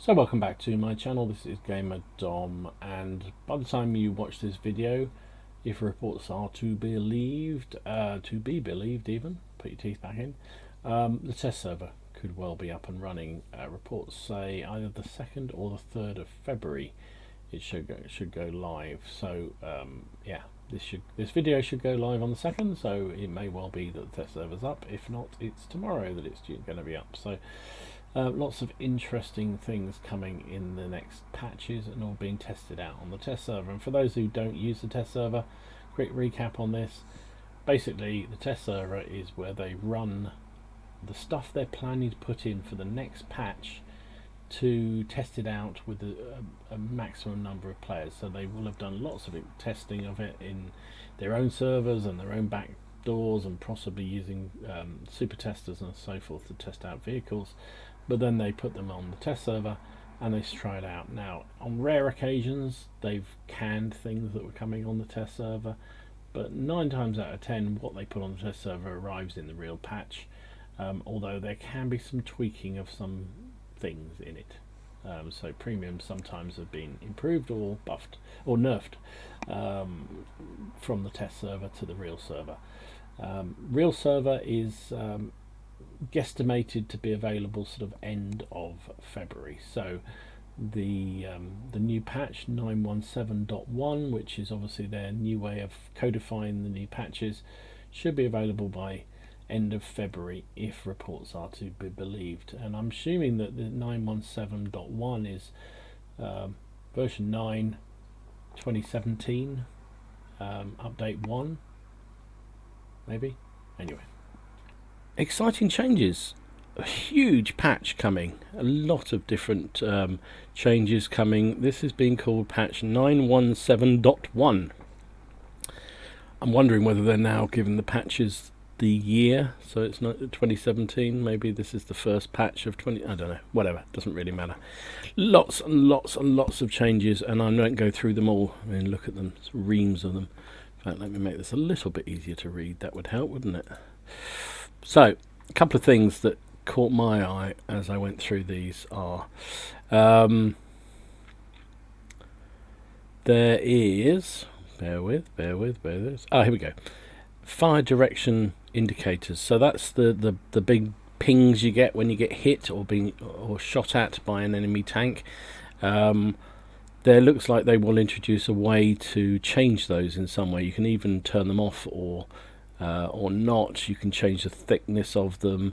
So welcome back to my channel. This is Gamer Dom, and by the time you watch this video, if reports are to be believed, even, put your teeth back in, the test server could well be up and running. Reports say either the 2nd or the 3rd of February it should go live. So yeah, this video should go live on the 2nd, so it may well be that the test server's up. If not, it's tomorrow that it's going to be up. So lots of interesting things coming in the next patches and all being tested out on the test server. And for those who don't use the test server, quick recap on this. Basically, the test server is where they run the stuff they're planning to put in for the next patch to test it out with a maximum number of players. So they will have done lots of testing of it in their own servers and their own back doors, and possibly using super testers and so forth to test out vehicles. But then they put them on the test server and they try it out. Now, on rare occasions, they've canned things that were coming on the test server, but 9 times out of 10, what they put on the test server arrives in the real patch, although there can be some tweaking of some things in it. So premiums sometimes have been improved or buffed or nerfed from the test server to the real server. Real server is guesstimated to be available sort of end of February. So the new patch 917.1, which is obviously their new way of codifying the new patches, should be available by end of February if reports are to be believed. And I'm assuming that the 917.1 is version 9 2017, update 1 maybe. Anyway, exciting changes, a huge patch coming, a lot of different changes coming. This is being called patch 917.1. I'm wondering whether they're now giving the patches the year, so it's not 2017. Maybe this is the first patch of 20, I don't know, whatever, doesn't really matter. Lots and lots and lots of changes, and I won't go through them all. I mean, look at them, it's reams of them. In fact, let me make this a little bit easier to read. That would help, wouldn't it? So, a couple of things that caught my eye as I went through these are there is, bear with. Oh, here we go. Fire direction indicators. So that's the big pings you get when you get hit or shot at by an enemy tank. There looks like they will introduce a way to change those in some way. You can even turn them off or not. You can change the thickness of them,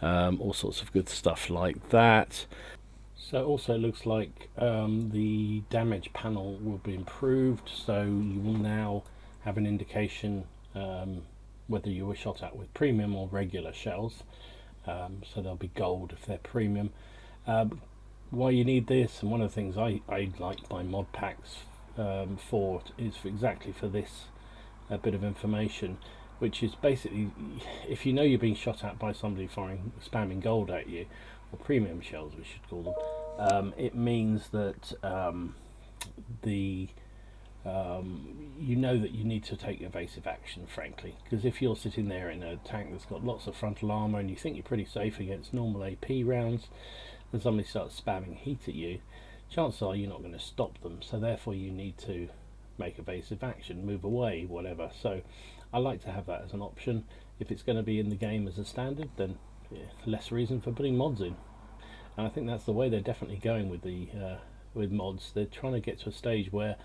all sorts of good stuff like that. So it also looks like the damage panel will be improved, so you will now have an indication whether you were shot at with premium or regular shells. So they'll be gold if they're premium. Why you need this, and one of the things I like my mod packs for, is exactly for this bit of information, which is basically, if you know you're being shot at by somebody spamming gold at you, or premium shells we should call them, it means that you know that you need to take evasive action, frankly, because if you're sitting there in a tank that's got lots of frontal armor and you think you're pretty safe against normal AP rounds, and somebody starts spamming heat at you, chances are you're not going to stop them, so therefore you need to make evasive action, move away, whatever. So I like to have that as an option. If it's going to be in the game as a standard, then less reason for putting mods in. And I think that's the way they're definitely going with the with mods. They're trying to get to a stage where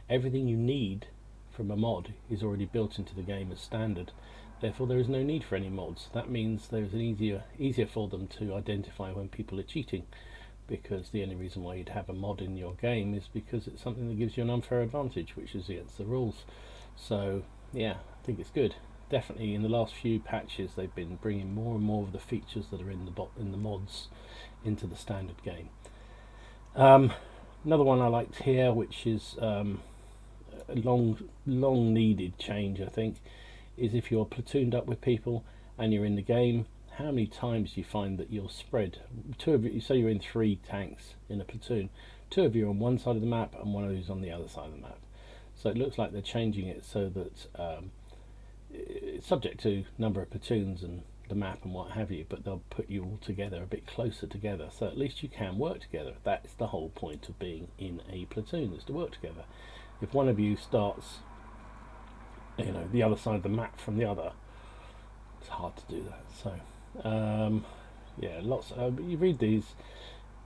everything you need from a mod is already built into the game as standard. Therefore there is no need for any mods. That means there's an easier for them to identify when people are cheating, because the only reason why you'd have a mod in your game is because it's something that gives you an unfair advantage, which is against the rules. So yeah, I think it's good. Definitely in the last few patches they've been bringing more and more of the features that are in the mods into the standard game. Another one I liked here, which is a long needed change, I think, is if you're platooned up with people and you're in the game, how many times do you find that you're spread? Two of you, say you're in 3 tanks in a platoon, 2 of you are on one side of the map and 1 of you's on the other side of the map. So it looks like they're changing it so that it's subject to number of platoons and the map and what have you, but they'll put you all together a bit closer together, so at least you can work together. That's the whole point of being in a platoon, is to work together. If one of you starts, you know, the other side of the map from the other, it's hard to do that. So yeah, lots. You read these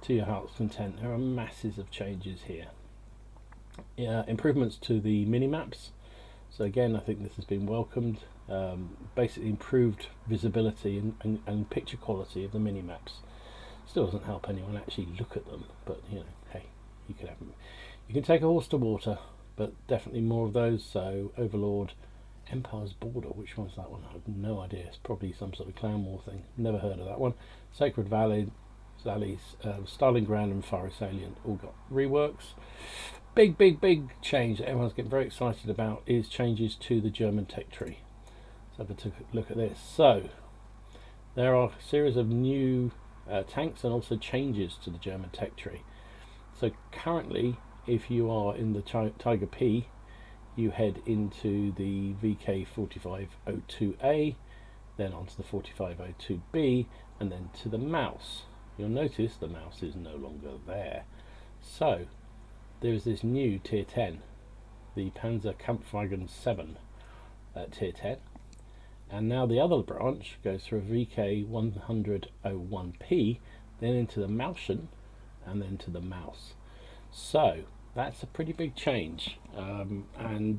to your heart's content. There are masses of changes here. Improvements to the mini maps. So again, I think this has been welcomed. Basically improved visibility and picture quality of the mini maps. Still doesn't help anyone actually look at them, but you know, hey, you can have them. You can take a horse to water, but definitely more of those. So Overlord, Empire's Border, which one's that one? I have no idea. It's probably some sort of Clan War thing. Never heard of that one. Sacred Valley, Starling Ground and Fiery Salient all got reworks. Big change that everyone's getting very excited about is changes to the German tech tree. So have a look at this. So there are a series of new tanks and also changes to the German tech tree. So currently, if you are in the Tiger P, you head into the VK4502A, then onto the 4502B, and then to the mouse. You'll notice the mouse is no longer there. So there is this new tier 10, the Panzer Kampfwagen 7 tier 10, and now the other branch goes through a VK10001P, then into the Mauschen, and then to the mouse. So that's a pretty big change, and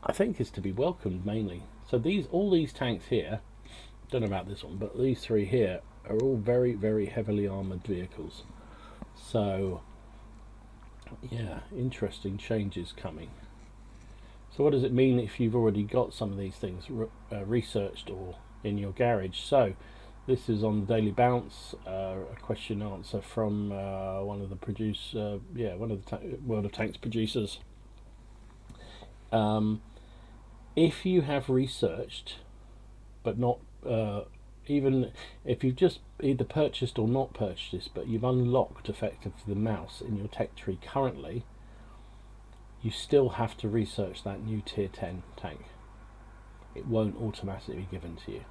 I think is to be welcomed mainly. So all these tanks here, don't know about this one, but these three here are all very heavily armoured vehicles. So yeah, interesting changes coming. So what does it mean if you've already got some of these things researched or in your garage? So this is on the Daily Bounce, a question answer from one of the one of the World of Tanks producers. If you have researched, but not even if you've just either purchased or not purchased this, but you've unlocked effectively the mouse in your tech tree currently, you still have to research that new tier 10 tank. It won't automatically be given to you.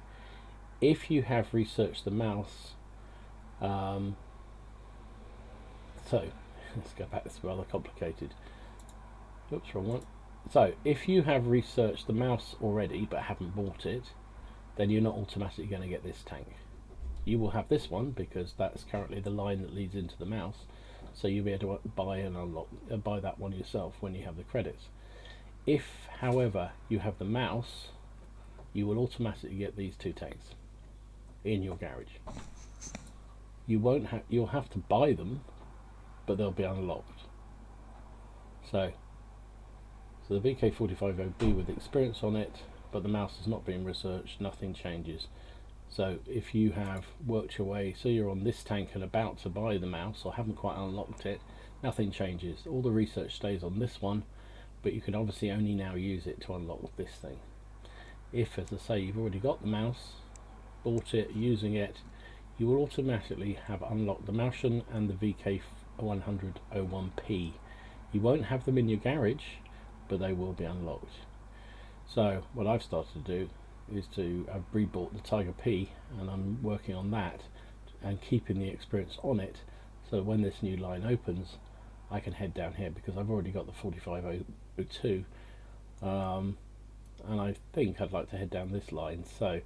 If you have researched the mouse, so let's go back, it's rather complicated. Oops, wrong one. So if you have researched the mouse already but haven't bought it, then you're not automatically going to get this tank. You will have this one because that's currently the line that leads into the mouse, so you'll be able to buy and unlock buy that one yourself when you have the credits. If however you have the mouse, you will automatically get these two tanks in your garage. You'll have to buy them, but they'll be unlocked. So the VK45OB with experience on it, but the mouse is not being researched, nothing changes. So if you have worked your way, so you're on this tank and about to buy the mouse or haven't quite unlocked it, nothing changes. All the research stays on this one, but you can obviously only now use it to unlock this thing. If, as I say, you've already got the mouse, bought it, using it, you will automatically have unlocked the Mauschen and the VK10001P. You won't have them in your garage, but they will be unlocked. So what I've started to do is I've rebought the Tiger P, and I'm working on that and keeping the experience on it, so when this new line opens I can head down here because I've already got the 4502, and I think I'd like to head down this line. So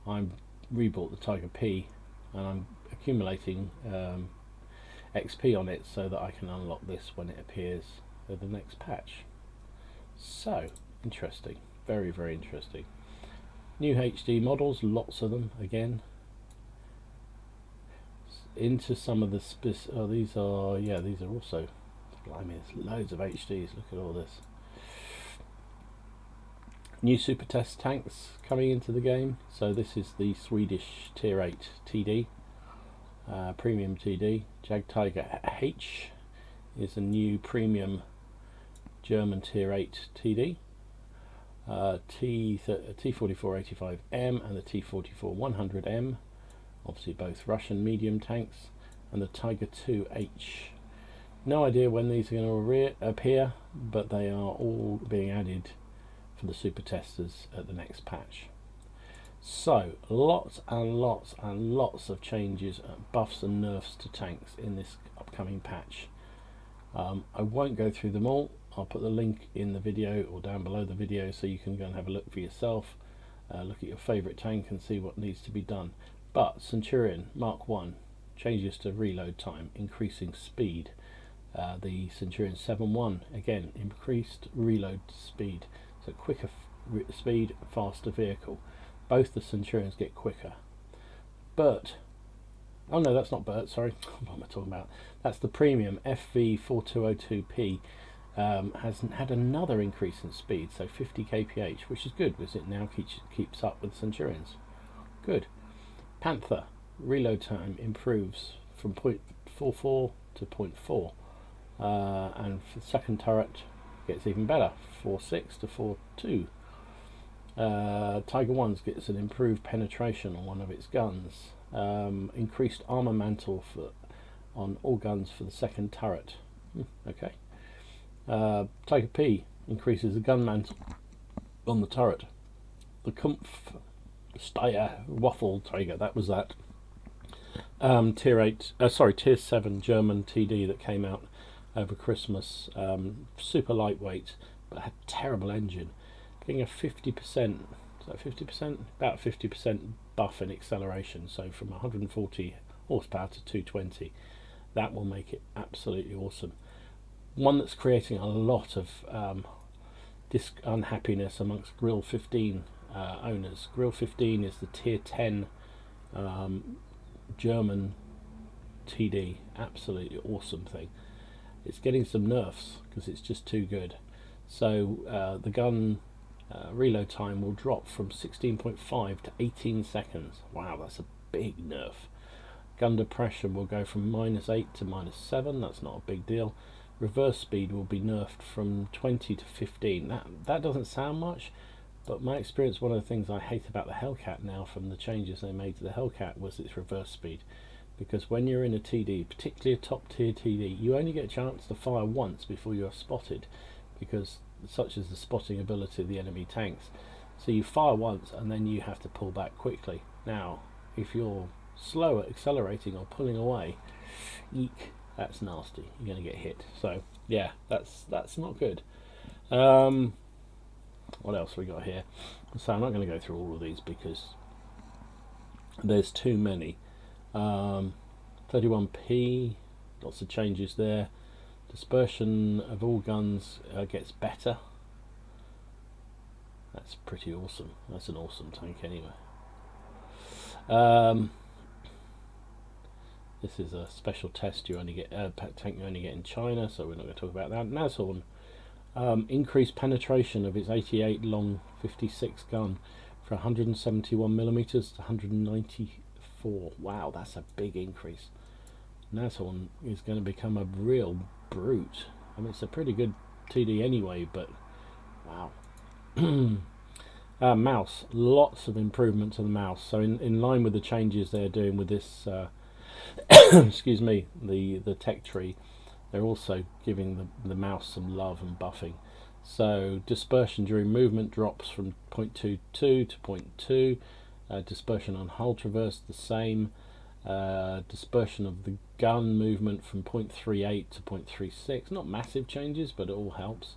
I'm rebought the Tiger P and I'm accumulating XP on it so that I can unlock this when it appears at the next patch. So interesting, very interesting. New HD models, lots of them again. Into some of the these are also, blimey, there's loads of HDs. Look at all this. New super test tanks coming into the game. So this is the Swedish tier 8 TD, premium TD. Jag Tiger H is a new premium German tier 8 TD. T4485M and the T44100M, obviously both Russian medium tanks, and the Tiger 2H. No idea when these are going to appear, but they are all being added for the super testers at the next patch. So lots and lots and lots of changes, buffs and nerfs to tanks in this upcoming patch. I won't go through them all. I'll put the link in the video or down below the video so you can go and have a look for yourself. Look at your favourite tank and see what needs to be done. But Centurion Mark 1 changes to reload time, increasing speed. The Centurion 7.1 again increased reload speed, so quicker speed, faster vehicle. Both the Centurions get quicker. Bert, oh no, that's not Bert, sorry, what am I talking about? That's the premium FV4202P. Has had another increase in speed, so 50 kph, which is good because it now keeps up with Centurions. Good. Panther reload time improves from 0.44 to 0.4, and for the second turret gets even better, 4.6 to 4.2. Tiger 1 gets an improved penetration on one of its guns, increased armor mantle on all guns for the second turret. Okay. Tiger P increases the gun mantle on the turret. The Kampf Steyr Waffle Tiger, that was that. Tier 7 German TD that came out over Christmas. Super lightweight, but had a terrible engine. Getting a 50%, is that 50%? About 50% buff in acceleration, so from 140 horsepower to 220. That will make it absolutely awesome. One that's creating a lot of unhappiness amongst Grill 15 owners. Grill 15 is the tier 10 German TD, absolutely awesome thing. It's getting some nerfs because it's just too good. So the gun reload time will drop from 16.5 to 18 seconds. Wow, that's a big nerf. Gun depression will go from -8 to -7. That's not a big deal. Reverse speed will be nerfed from 20 to 15. That doesn't sound much, but my experience, one of the things I hate about the Hellcat now from the changes they made to the Hellcat was its reverse speed. Because when you're in a TD, particularly a top tier TD, you only get a chance to fire once before you're spotted, because such is the spotting ability of the enemy tanks. So you fire once and then you have to pull back quickly. Now, if you're slow at accelerating or pulling away, eek, that's nasty. You're going to get hit. So yeah, that's not good. What else we got here? So I'm not going to go through all of these because there's too many. 31p, lots of changes there. Dispersion of all guns gets better. That's pretty awesome. That's an awesome tank anyway. This is a special test you only get tank you only get in China, so we're not going to talk about that. Nashorn, increased penetration of its 88 long 56 gun from 171mm to 194. Wow, that's a big increase. Nashorn is going to become a real brute. I mean, it's a pretty good TD anyway, but wow. Mouse, lots of improvement to the mouse. So in line with the changes they're doing with this excuse me, the tech tree, they're also giving the mouse some love and buffing. So dispersion during movement drops from 0.22 to 0.2. Dispersion on hull traverse the same. Dispersion of the gun movement from 0.38 to 0.36. Not massive changes, but it all helps.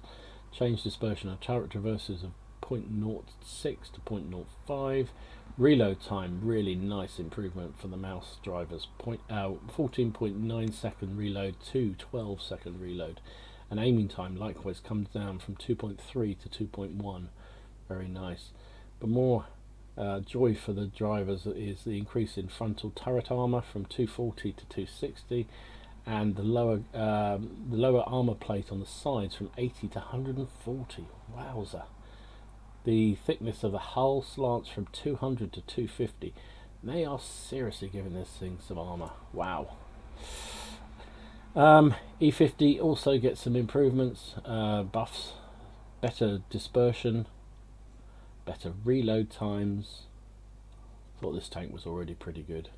Change dispersion of turret traverses of 0.06 to 0.05. Reload time, really nice improvement for the mouse drivers. 14.9 second reload to 12 second reload. And aiming time likewise comes down from 2.3 to 2.1. Very nice. But more joy for the drivers is the increase in frontal turret armor from 240 to 260, and the lower armor plate on the sides from 80 to 140. Wowza. The thickness of the hull slants from 200 to 250. They are seriously giving this thing some armor. Wow. E50 also gets some improvements, buffs, better dispersion, better reload times. Thought this tank was already pretty good.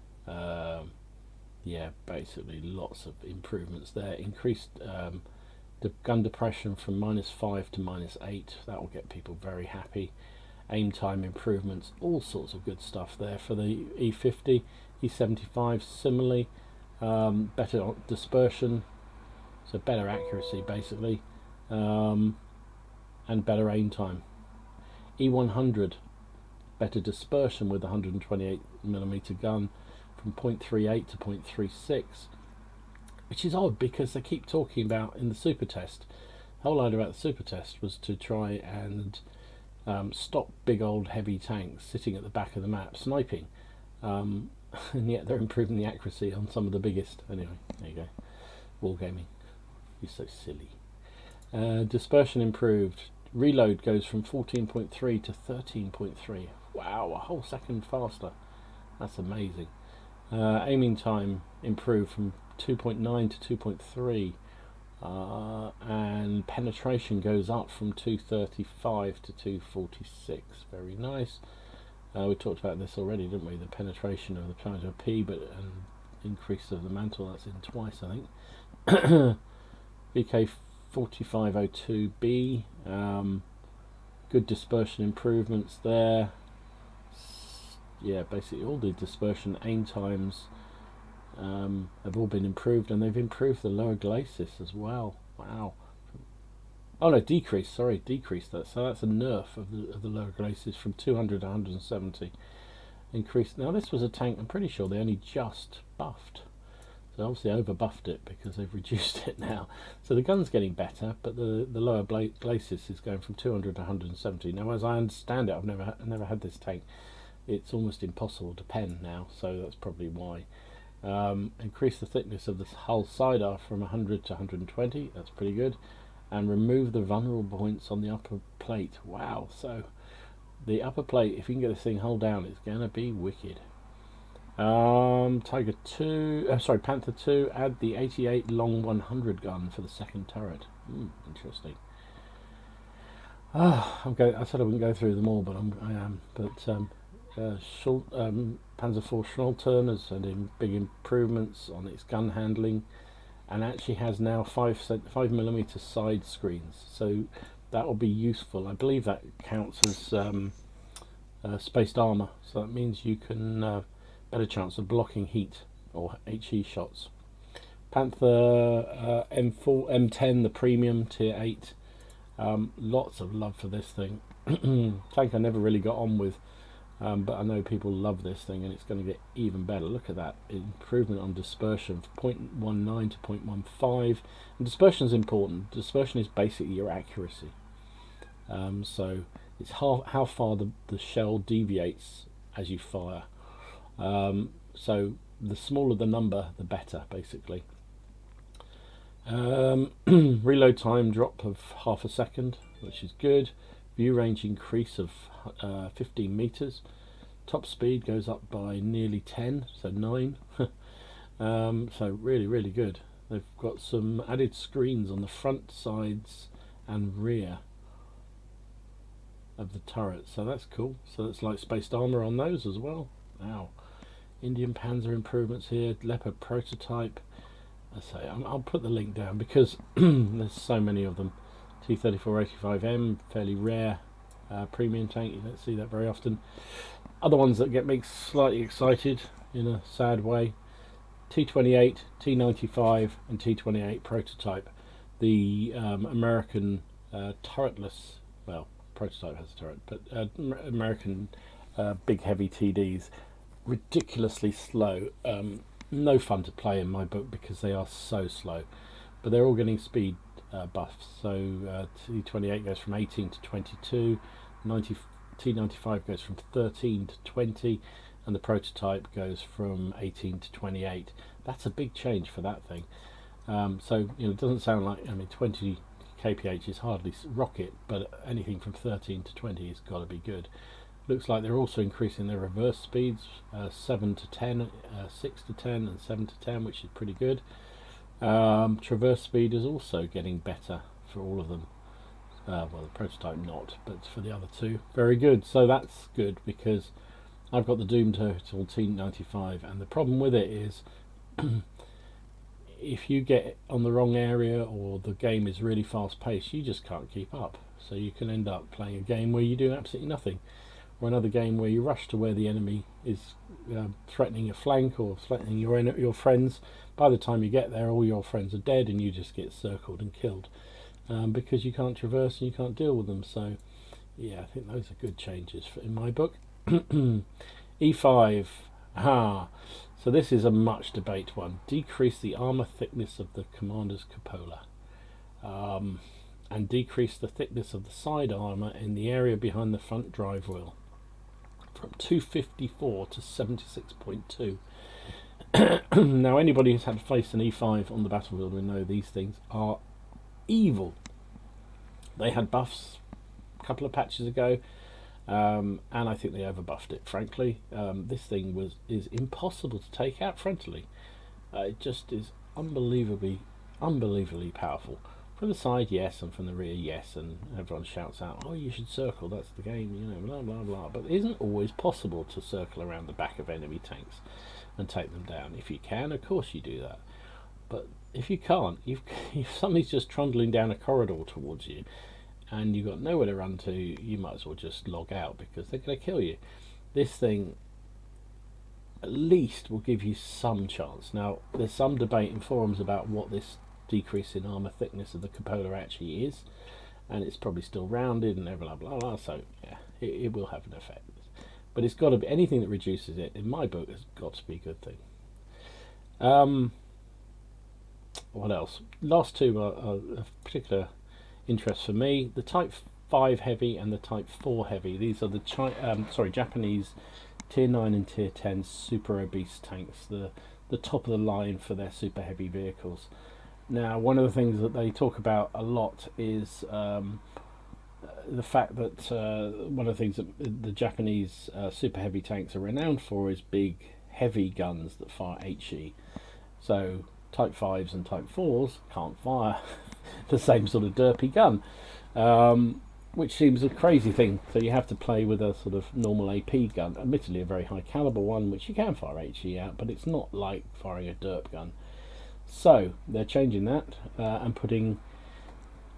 Yeah, basically lots of improvements there. Increased the gun depression from -5 to -8. That will get people very happy. aim time improvements, all sorts of good stuff there for the E50. E75 similarly, better dispersion, so better accuracy basically, and better aim time. E100, better dispersion with 128mm gun from 0.38 to 0.36, which is odd because they keep talking about in the super test. The whole idea about the super test was to try and stop big old heavy tanks sitting at the back of the map sniping, and yet they're improving the accuracy on some of the biggest. Anyway, there you go. Wargaming, you're so silly. Dispersion improved. Reload goes from 14.3 to 13.3. Wow, a whole second faster. That's amazing. Aiming time improved from 2.9 to 2.3. And penetration goes up from 235 to 246. Very nice. We talked about this already, didn't we? The penetration of the Charger P, but an increase of the mantle, that's in twice, I think. VK 4502B, good dispersion improvements there. Yeah, basically all the dispersion aim times have all been improved, and they've improved the lower glacis as well. Wow. Oh no, decreased. Sorry, decreased that. So that's a nerf of the lower glacis from 200 to 170. Increased. Now this was a tank. I'm pretty sure they only just buffed. So obviously over buffed it because they've reduced it now. So the gun's getting better, but the lower glacis is going from 200 to 170. Now, as I understand it, I've never had this tank. It's almost impossible to pen now, so that's probably why. Increase the thickness of the hull sidearm from 100 to 120. That's pretty good. And remove the vulnerable points on the upper plate. Wow. So the upper plate, if you can get this thing hull down, it's going to be wicked. Panther 2, add the 88 long 100 gun for the second turret. Interesting. I said I wouldn't go through them all, but I am. But Panzer IV Schnellturm has had big improvements on its gun handling, and actually has now 5mm side screens, so that will be useful. I believe that counts as spaced armor, so that means you can better chance of blocking heat or HE shots. Panther M10, the premium tier 8. Lots of love for this thing. Tank I never really got on with, but I know people love this thing, and it's going to get even better. Look at that improvement on dispersion from 0.19 to 0.15. And dispersion is important. Dispersion is basically your accuracy. So it's how far the shell deviates as you fire. So the smaller the number, the better, basically. Reload time drop of half a second, which is good. View range increase of 15 meters. Top speed goes up by nearly 10, so 9. So really good. They've got some added screens on the front, sides and rear of the turret, so that's cool. So it's like spaced armor on those as well. Wow. Indian Panzer improvements here. Leopard prototype. I say I'll put the link down because there's so many of them. T-3485M, fairly rare premium tank. You don't see that very often. Other ones that get me slightly excited in a sad way: T-28, T-95 and T-28 prototype. The American turretless, well, prototype has a turret, but American big heavy TDs, ridiculously slow. No fun to play in my book because they are so slow, but they're all getting speed buffs. So T-28 goes from 18 to 22, T-95 goes from 13 to 20, and the prototype goes from 18 to 28. That's a big change for that thing. So it doesn't sound like, 20 kph is hardly rocket, but anything from 13 to 20 has got to be good. Looks like they're also increasing their reverse speeds, 7 to 10, 6 to 10 and 7 to 10, which is pretty good. Traverse speed is also getting better for all of them. Well, the prototype not, but for the other two, very good. So that's good because I've got the Doom Turtle T95, and the problem with it is if you get on the wrong area or the game is really fast paced, you just can't keep up. So you can end up playing a game where you do absolutely nothing, or another game where you rush to where the enemy is threatening a flank or threatening your friends. By the time you get there, all your friends are dead and you just get circled and killed, because you can't traverse and you can't deal with them. So yeah, I think those are good changes in my book. E5. So this is a much debate one. Decrease the armor thickness of the commander's cupola, and decrease the thickness of the side armor in the area behind the front drive wheel from 254 to 76.2. Now anybody who's had to face an E5 on the battlefield will know these things are evil. They had buffs a couple of patches ago, and I think they overbuffed it, frankly. This thing is impossible to take out frontally. It just is unbelievably powerful. From the side, yes, and from the rear, yes, and everyone shouts out, oh, you should circle, that's the game, you know, blah, blah, blah. But it isn't always possible to circle around the back of enemy tanks and take them down. If you can, of course you do that. But if you can't, if somebody's just trundling down a corridor towards you and you've got nowhere to run to, you might as well just log out, because they're going to kill you. This thing at least will give you some chance. Now, there's some debate in forums about what this decrease in armor thickness of the cupola actually is, and it's probably still rounded and blah blah blah, so yeah, it will have an effect. But it's got to be, anything that reduces it, in my book, has got to be a good thing. What else? Last two are of particular interest for me. The Type 5 Heavy and the Type 4 Heavy. These are the Japanese Tier 9 and Tier 10 super obese tanks, the top of the line for their super heavy vehicles. Now, one of the things that they talk about a lot is the fact that one of the things that the Japanese super heavy tanks are renowned for is big, heavy guns that fire HE. So Type 5s and Type 4s can't fire the same sort of derpy gun, which seems a crazy thing. So you have to play with a sort of normal AP gun, admittedly a very high caliber one, which you can fire HE out, but it's not like firing a derp gun. So they're changing that and putting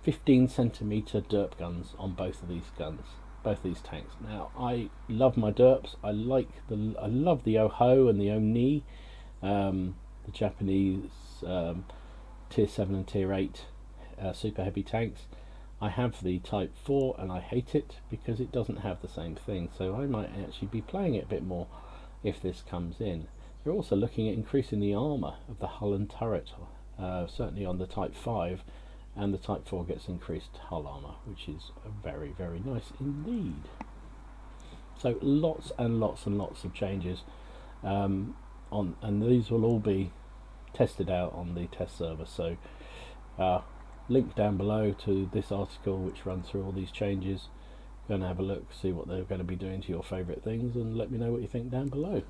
15cm derp guns on both of these tanks. Now, I love my derps. I love the Oho and the Oni, the Japanese Tier 7 and Tier 8 super heavy tanks. I have the Type 4 and I hate it because it doesn't have the same thing. So I might actually be playing it a bit more if this comes in. They're also looking at increasing the armour of the hull and turret, certainly on the Type 5, and the Type 4 gets increased hull armour, which is very, very nice indeed. So lots and lots and lots of changes, and these will all be tested out on the test server. So link down below to this article which runs through all these changes. Go and have a look, see what they're going to be doing to your favourite things, and let me know what you think down below.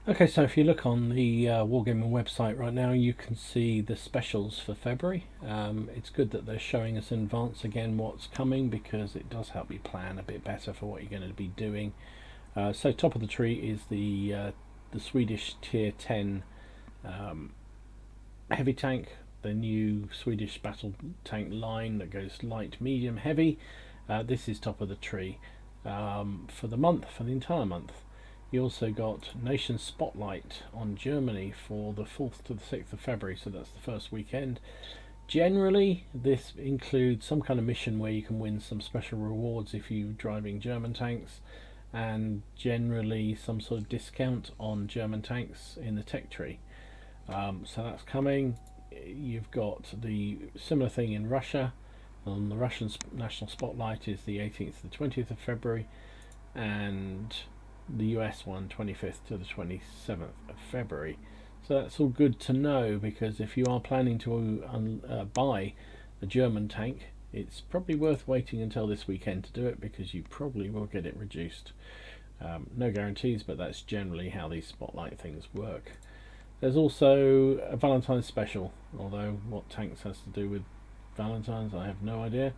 Okay, so if you look on the Wargaming website right now, you can see the specials for February. It's good that they're showing us in advance again what's coming, because it does help you plan a bit better for what you're going to be doing. So top of the tree is the Swedish Tier 10 heavy tank, the new Swedish battle tank line that goes light, medium, heavy. This is top of the tree for the entire month. You also got Nation Spotlight on Germany for the 4th to the 6th of February, so that's the first weekend. Generally, this includes some kind of mission where you can win some special rewards if you're driving German tanks, and generally some sort of discount on German tanks in the tech tree. So that's coming. You've got the similar thing in Russia. On the Russian National Spotlight is the 18th to the 20th of February, and the US one 25th to the 27th of February. So that's all good to know, because if you are planning to buy a German tank, it's probably worth waiting until this weekend to do it, because you probably will get it reduced. No guarantees, but that's generally how these spotlight things work. There's also a Valentine's special, although what tanks has to do with Valentine's, I have no idea.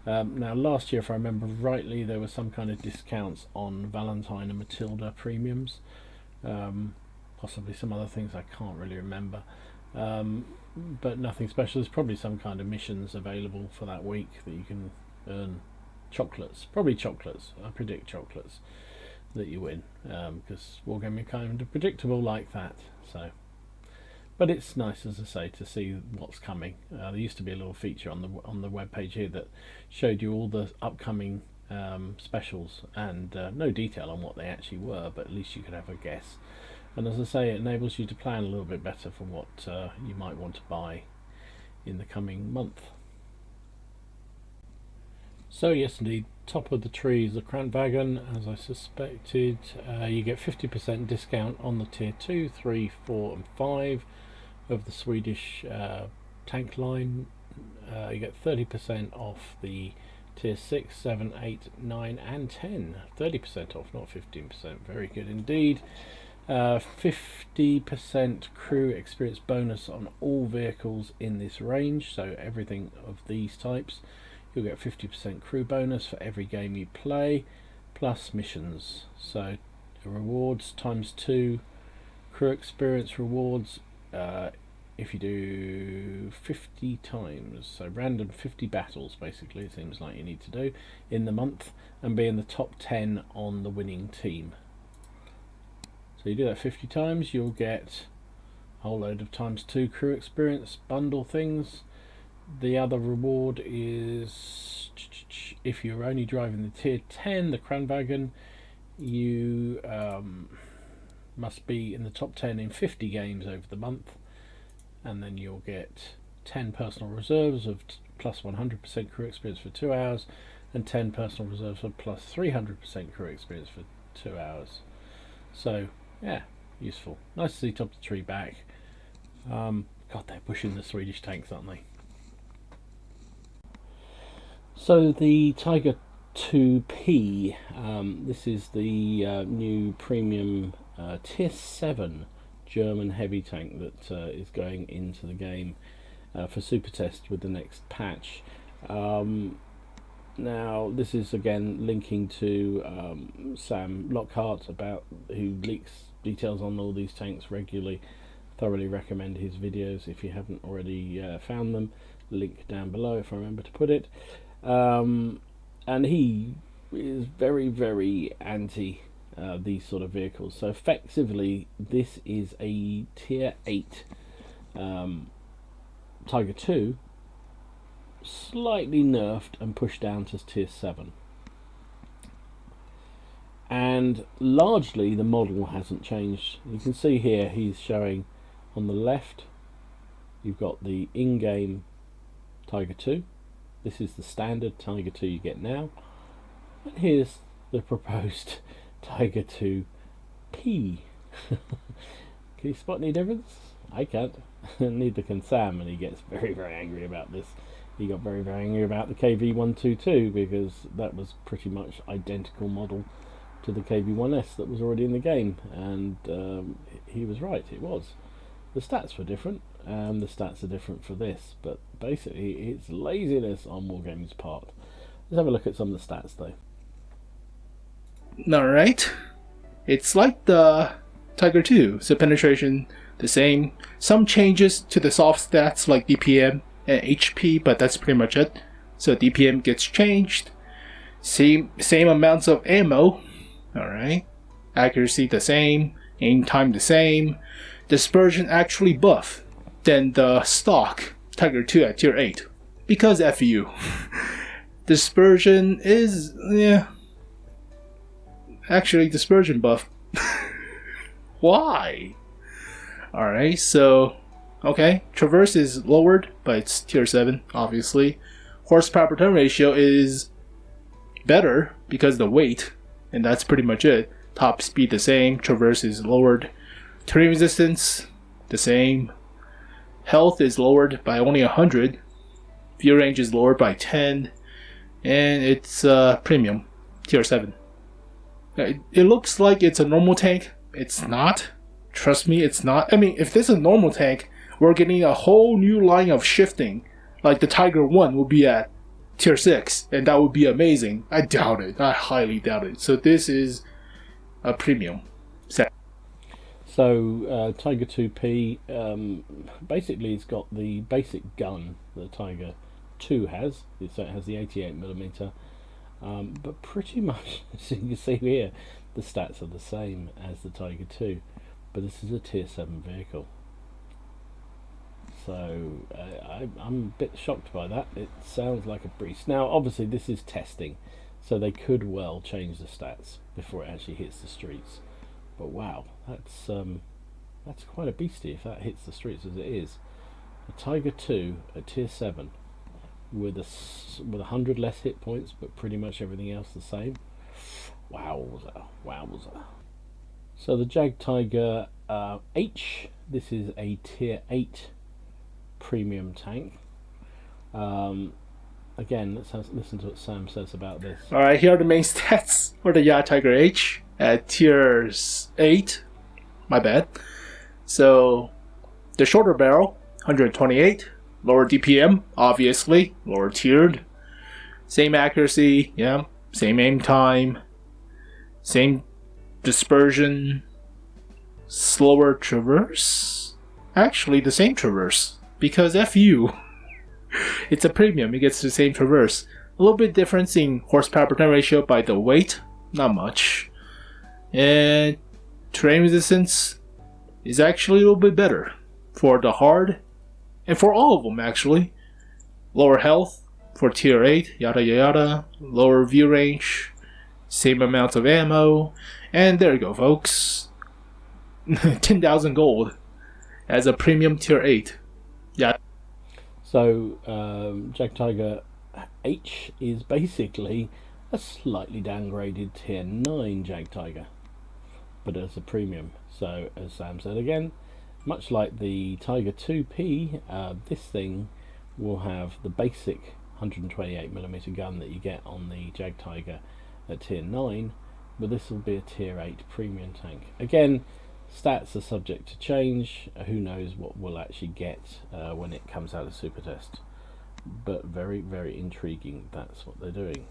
Now, last year, if I remember rightly, there was some kind of discounts on Valentine and Matilda premiums, possibly some other things I can't really remember. but nothing special. There's probably some kind of missions available for that week that you can earn chocolates. Probably chocolates. I predict chocolates that you win, because Wargaming are kind of predictable like that. So, but it's nice, as I say, to see what's coming. There used to be a little feature on the web page here that showed you all the upcoming specials, and no detail on what they actually were, but at least you could have a guess. And as I say, it enables you to plan a little bit better for what you might want to buy in the coming month. So yes, indeed, top of the tree is the Kranwagen, as I suspected. You get 50% discount on the tier 2, 3, 4 and 5 of the Swedish tank line. You get 30% off the tier 6, 7, 8, 9 and 10. 30% off, not 15%. Very good indeed. 50% crew experience bonus on all vehicles in this range, so everything of these types. You'll get 50% crew bonus for every game you play, plus missions. So rewards times 2, crew experience rewards if you do 50 times, so random 50 battles basically, it seems like you need to do in the month, and be in the top 10 on the winning team. So you do that 50 times, you'll get a whole load of times 2 crew experience bundle things. The other reward is, if you're only driving the tier 10, the Kranwagen, you must be in the top 10 in 50 games over the month, and then you'll get 10 personal reserves of plus 100% crew experience for 2 hours, and 10 personal reserves of plus 300% crew experience for 2 hours. So yeah, useful. Nice to see top of the tree back. God, they're pushing the Swedish tanks, aren't they? So the Tiger 2P, this is the new premium tier 7 German heavy tank that is going into the game for super test with the next patch. Now this is again linking to Sahm Lockhart, who leaks details on all these tanks regularly. Thoroughly recommend his videos if you haven't already found them. Link down below if I remember to put it. And he is very, very anti these sort of vehicles. So effectively, this is a tier 8 Tiger 2, slightly nerfed and pushed down to tier 7. And largely the model hasn't changed. You can see here he's showing on the left, you've got the in-game Tiger 2. This is the standard Tiger 2 you get now. And here's the proposed Tiger 2P. Can you spot any difference? I can't. Neither can Sam, and he gets very, very angry about this. He got very, very angry about the KV-122 because that was pretty much identical model to the KV-1S that was already in the game, and he was right, it was. The stats were different, and the stats are different for this, but basically it's laziness on Wargaming's part. Let's have a look at some of the stats though. Alright, it's like the Tiger 2, so penetration the same, some changes to the soft stats like DPM and HP, but that's pretty much it. So DPM gets changed, same amounts of ammo, alright, accuracy the same, aim time the same, dispersion actually buff than the stock Tiger 2 at tier 8, because FU. Dispersion is, yeah, actually dispersion buff. Why? Alright, so okay, traverse is lowered, but it's tier 7 obviously. Horsepower per turn ratio is better because of the weight, and that's pretty much it. Top speed the same, traverse is lowered. Terrain resistance the same. Health is lowered by only 100. View range is lowered by 10, and it's premium tier 7. It looks like it's a normal tank. It's not. Trust me, it's not. I mean, if this is a normal tank, we're getting a whole new line of shifting. Like the Tiger 1 will be at tier 6, and that would be amazing. I doubt it. I highly doubt it. So this is a premium set. So Tiger 2P, basically it's got the basic gun that Tiger 2 has, so it has the 88mm, but pretty much, as you can see here, the stats are the same as the Tiger 2, but this is a tier 7 vehicle. So I'm a bit shocked by that. It sounds like a breeze. Now obviously this is testing, so they could well change the stats before it actually hits the streets. But wow, that's quite a beastie if that hits the streets as it is. A Tiger 2 at tier 7 with 100 less hit points, but pretty much everything else the same. Wowza, wowza. So the Jag Tiger H, this is a tier 8 premium tank. Again, let's listen to what Sam says about this. Alright, here are the main stats for the Jag Tiger H at tier 8. My bad. So, the shorter barrel, 128. Lower DPM, obviously. Lower tiered. Same accuracy, yeah. Same aim time. Same dispersion. Slower traverse. Actually, the same traverse. Because FU. It's a premium, it gets the same traverse. A little bit difference in horsepower per ton ratio by the weight. Not much. And terrain resistance is actually a little bit better for the hard, and for all of them actually. Lower health for tier 8, yada yada. Lower view range, same amount of ammo, and there you go folks. 10,000 gold as a premium tier 8. Yeah. So Jag Tiger H is basically a slightly downgraded tier 9 Jag Tiger, but as a premium. So as Sam said again, much like the Tiger 2P, this thing will have the basic 128mm gun that you get on the Jag Tiger at tier 9, but this will be a tier 8 premium tank. Again, stats are subject to change. Who knows what we'll actually get when it comes out of super test, but very, very intriguing. That's what they're doing.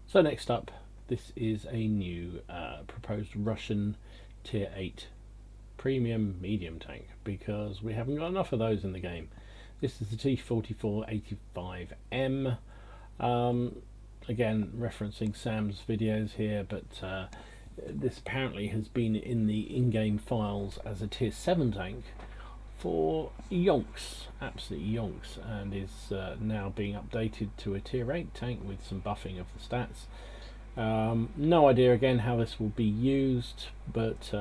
So next up, this is a new proposed Russian tier 8 premium medium tank, because we haven't got enough of those in the game. This is the T4485M. Again, referencing Sam's videos here, but this apparently has been in the in-game files as a tier 7 tank for yonks, absolute yonks, and is now being updated to a tier 8 tank with some buffing of the stats. No idea again how this will be used, but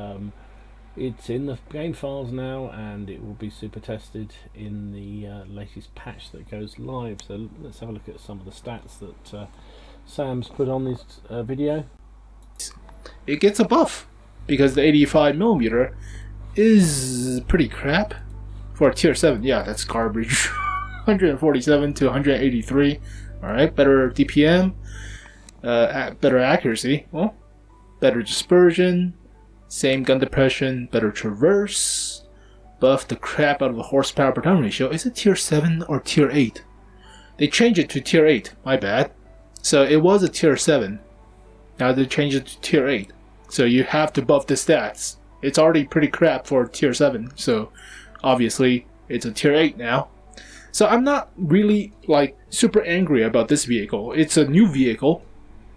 it's in the game files now, and it will be super tested in the latest patch that goes live. So let's have a look at some of the stats that Sam's put on this video. It gets a buff because the 85mm is pretty crap for a tier 7. Yeah, that's garbage. 147 to 183. Alright, better DPM, better accuracy, well, better dispersion, same gun depression, better traverse, buff the crap out of the horsepower per ton ratio. Is it tier 7 or tier 8? They changed it to tier 8, my bad. So it was a tier 7. Now they changed it to tier 8. So you have to buff the stats. It's already pretty crap for tier 7, so obviously it's a tier 8 now. So I'm not really like super angry about this vehicle. It's a new vehicle,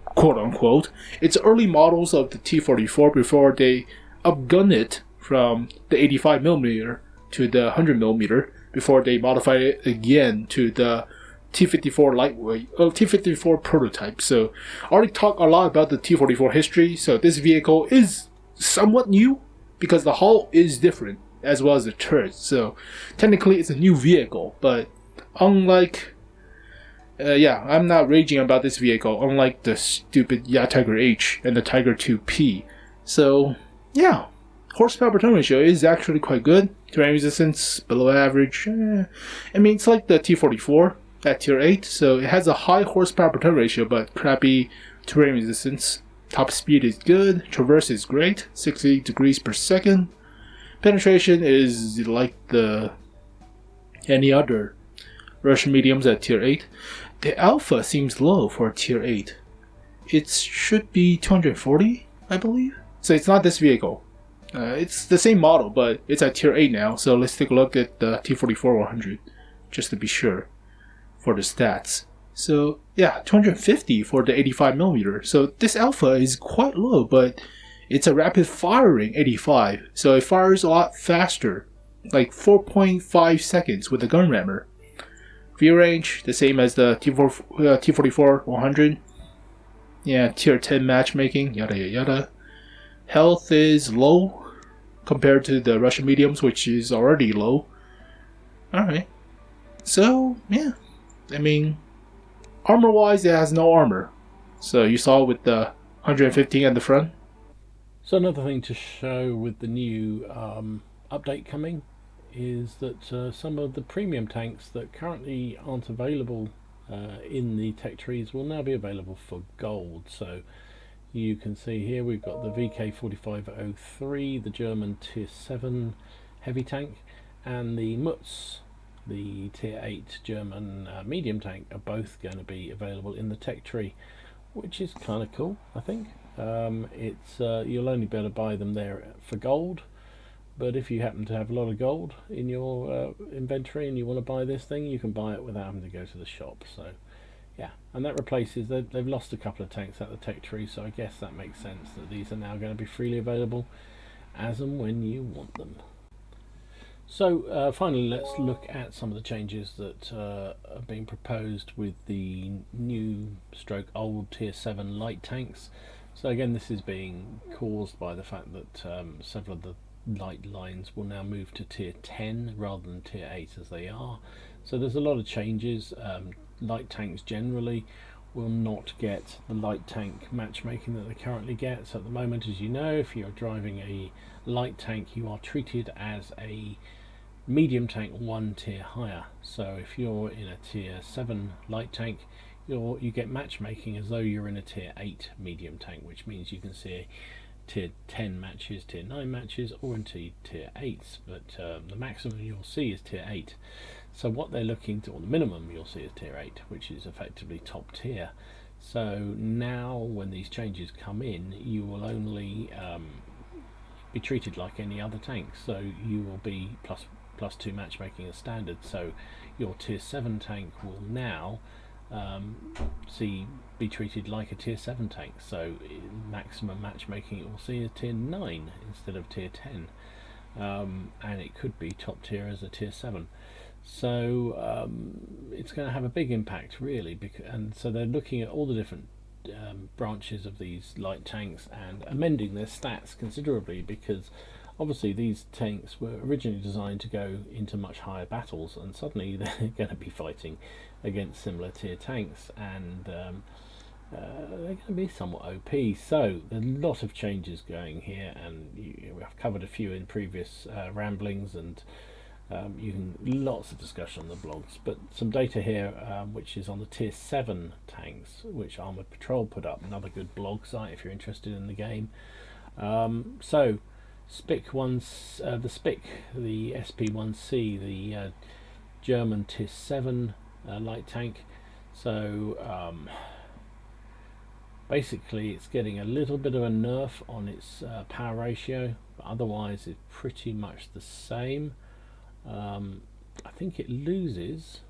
quote unquote. It's early models of the T44 before they upgun it from the 85mm to the 100mm, before they modify it again to the T54 lightweight, T54 prototype. So I already talked a lot about the T44 history, so this vehicle is somewhat new because the hull is different as well as the turret. So technically it's a new vehicle, but unlike yeah, I'm not raging about this vehicle, unlike the stupid Jag Tiger H and the Tiger 2P. So yeah, horsepower per ton ratio is actually quite good. Terrain resistance below average. I mean, it's like the T44 at tier 8, so it has a high horsepower per ton ratio but crappy terrain resistance. Top speed is good, traverse is great, 60 degrees per second. Penetration is like any other Russian mediums at tier 8. The alpha seems low for tier 8. It should be 240, I believe. So it's not this vehicle. It's the same model, but it's at tier 8 now. So let's take a look at the T44-100 just to be sure for the stats. So yeah, 250 for the 85mm. So this alpha is quite low, but it's a rapid firing 85. So it fires a lot faster, like 4.5 seconds with the gun rammer. View range, the same as the T44-100. Yeah, tier 10 matchmaking, yada yada yada. Health is low compared to the Russian mediums, which is already low. Alright. So, yeah. I mean, armor-wise, it has no armor. So you saw with the 115 at the front. So another thing to show with the new update coming is that some of the premium tanks that currently aren't available in the tech trees will now be available for gold. So you can see here we've got the VK4503, the German tier 7 heavy tank, and the MUTS, the tier 8 German medium tank, are both going to be available in the tech tree, which is kind of cool, I think. You'll only be able to buy them there for gold, but if you happen to have a lot of gold in your inventory and you want to buy this thing, you can buy it without having to go to the shop. So yeah, and that replaces, they've lost a couple of tanks at the tech tree, so I guess that makes sense that these are now going to be freely available as and when you want them. So finally, let's look at some of the changes that are being proposed with the new stroke old tier 7 light tanks. So again, this is being caused by the fact that several of the light lines will now move to tier 10 rather than tier 8 as they are. So there's a lot of changes. Light tanks generally will not get the light tank matchmaking that they currently get. So at the moment, as you know, if you're driving a light tank, you are treated as a medium tank 1 tier higher. So if you're in a tier 7 light tank, you get matchmaking as though you're in a tier 8 medium tank, which means you can see tier 10 matches, tier 9 matches, or into tier 8s, but the maximum you'll see is tier 8. So what they're looking to, or the minimum you'll see is tier 8, which is effectively top tier. So now when these changes come in, you will only be treated like any other tank. So you will be plus 2 matchmaking as standard. So your tier 7 tank will now be treated like a tier 7 tank. So maximum matchmaking it will see is tier 9 instead of tier 10, and it could be top tier as a tier 7. So it's going to have a big impact really, and so they're looking at all the different branches of these light tanks and amending their stats considerably, because obviously these tanks were originally designed to go into much higher battles, and suddenly they're going to be fighting against similar tier tanks, and they're going to be somewhat OP. So there's a lot of changes going here, and I've covered a few in previous ramblings, and lots of discussion on the blogs, but some data here which is on the tier 7 tanks, which Armored Patrol put up, another good blog site if you're interested in the game. So the SP1C, the German tier 7 light tank. So basically it's getting a little bit of a nerf on its power ratio, but otherwise it's pretty much the same. I think it loses,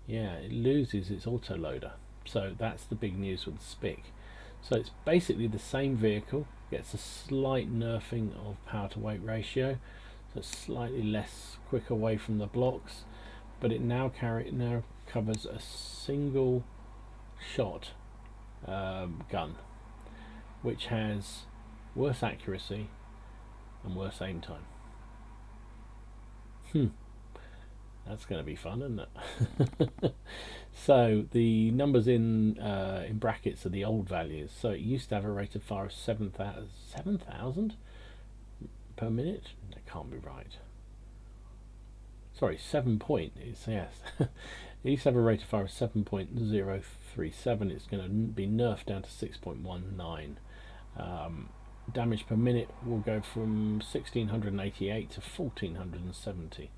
it loses its autoloader, so that's the big news with the SPIC. So it's basically the same vehicle, gets a slight nerfing of power to weight ratio, so slightly less quick away from the blocks, but it now covers a single shot gun, which has worse accuracy and worse aim time. That's going to be fun, isn't it? So the numbers in brackets are the old values. So it used to have a rate of fire of 7,000 per minute. That can't be right. Sorry, 7 point. Yes. It used to have a rate of fire of 7.037. It's going to be nerfed down to 6.19. Damage per minute will go from 1688 to 1470,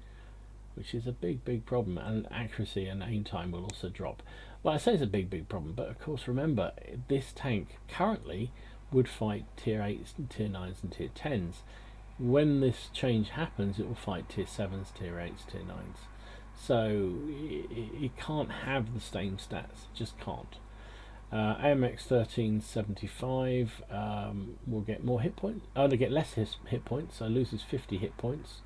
which is a big problem, and accuracy and aim time will also drop. Well, I say it's a big problem, but of course remember, this tank currently would fight tier 8s, and tier 9s and tier 10s. When this change happens, it will fight tier 7s, tier 8s, tier 9s. So it can't have the same stats, it just can't. AMX 1375 will get more hit points. Oh, they get less hit points, so loses 50 hit points.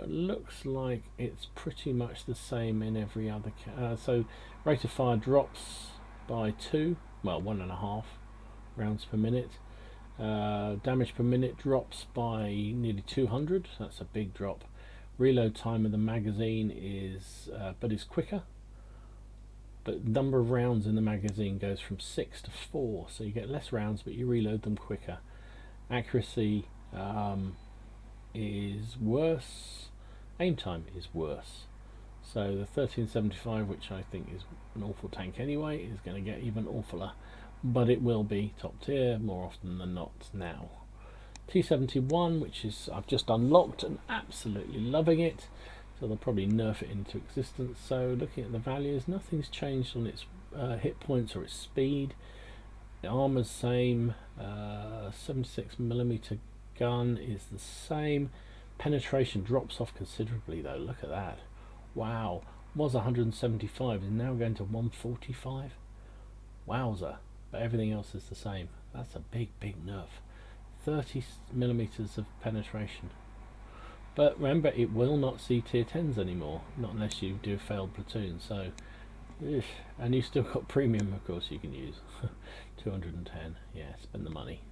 Looks like it's pretty much the same in every other. So rate of fire drops by 2, well 1.5 rounds per minute. Damage per minute drops by nearly 200. That's a big drop. Reload time of the magazine is quicker. But number of rounds in the magazine goes from 6 to 4, so you get less rounds, but you reload them quicker. Accuracy is worse. Aim time is worse. So the 1375, which I think is an awful tank anyway, is going to get even awfuler. But it will be top tier more often than not now. T71, which is I've just unlocked and absolutely loving it. So they'll probably nerf it into existence. So looking at the values, nothing's changed on its hit points or its speed. The armor's same. 76mm gun is the same. Penetration drops off considerably though. Look at that. Wow. Was 175, is now going to 145. Wowzer. But everything else is the same. That's a big nerf. 30mm of penetration. But remember, it will not see tier 10s anymore, not unless you do a failed platoon. So, and you've still got premium, of course, you can use. 210, yeah, spend the money.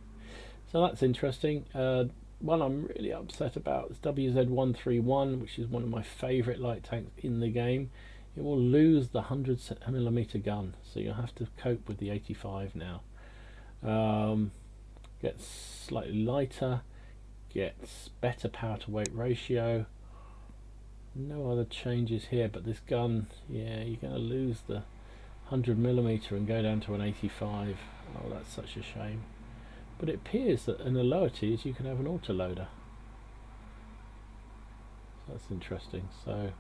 So that's interesting. One I'm really upset about is WZ131, which is one of my favourite light tanks in the game. It will lose the 100mm gun, so you'll have to cope with the 85 now. Gets slightly lighter, gets better power to weight ratio. No other changes here, but this gun, yeah, you're going to lose the 100mm and go down to an 85. Oh, that's such a shame. But it appears that in the lower tiers you can have an autoloader. So that's interesting. So,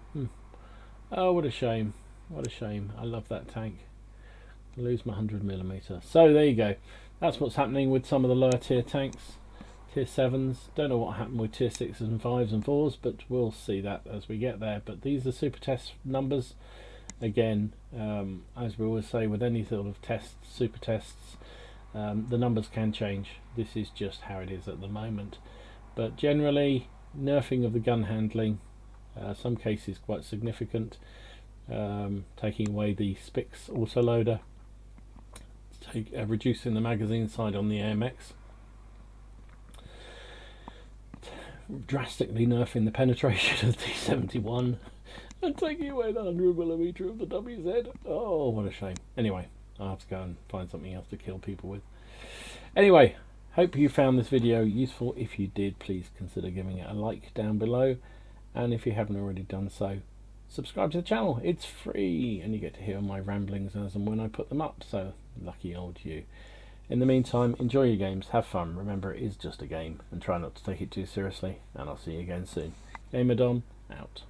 oh, what a shame. What a shame. I love that tank. I lose my 100mm. So there you go. That's what's happening with some of the lower tier tanks. Tier 7s. Don't know what happened with tier 6s and 5s and 4s, but we'll see that as we get there. But these are super test numbers. Again, as we always say with any sort of tests, super tests, the numbers can change. This is just how it is at the moment. But generally, nerfing of the gun handling, some cases quite significant. Taking away the Spix autoloader, reducing the magazine side on the AMX, drastically nerfing the penetration of the T71, and taking away the 100mm of the WZ. Oh, what a shame. Anyway, I'll have to go and find something else to kill people with. Anyway, hope you found this video useful. If you did, please consider giving it a like down below, and if you haven't already done so, subscribe to the channel. It's free and you get to hear my ramblings as and when I put them up, so lucky old you. In the meantime, enjoy your games, have fun, remember it is just a game, and try not to take it too seriously, and I'll see you again soon. Gamer Dom, out.